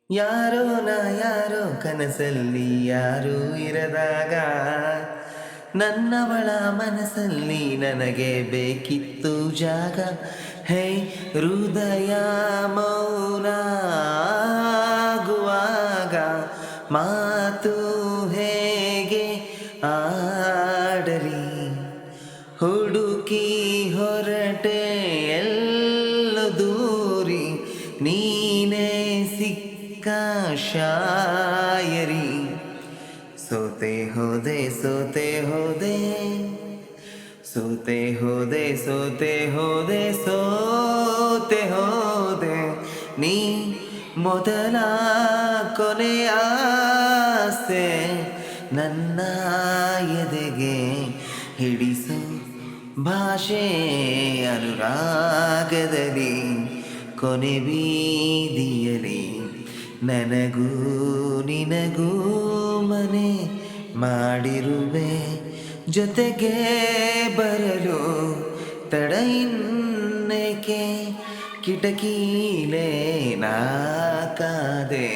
ಯಾರೋ ಯಾರೋ ಕನಸಲ್ಲಿ ಯಾರೂ ಇರದಾಗ ನನ್ನವಳ ಮನಸ್ಸಲ್ಲಿ ನನಗೆ ಬೇಕಿತ್ತು ಜಾಗ. ಹೇ ಹೃದಯ ಮೌನ ಆಗುವಾಗ ಮಾತು ಹೇಗೆ ಆಡಲಿ? ಹುಡುಕಿ ಹೊರಟೆ ಎಲ್ಲೋ ದೂರಿ, ನೀನೇ ಸಿಕ್ಕ ಶಾಯರಿ. ಸೋತೆ ಹೋದೆ ಸೋತೆ ಹೋದೆ ಸೋತೆ ಹೋದೆ ಸೋತೆ ಹೋದೆ ಸೋತೆ ಹೋದೆ, ನೀ ಮೊದಲ ಕೊನೆಯ ಆಸೆ ನನ್ನ ಎದೆಗೆ ಹಿಡಿಸು ಭಾಷೆ ಅನುರಾಗದಲ್ಲಿ ಕೊನೆ ಬೀದಿಯಲಿ ನನಗೂ ನಿನಗೂ ಮನೆ ಮಾಡಿರುವೆ. ಜೊತೆಗೆ ಬರಲು ತಡ ಇನ್ನೇಕೆ? ಕಿಟಕಿಲೇ ನಾ ಕಾದೆ.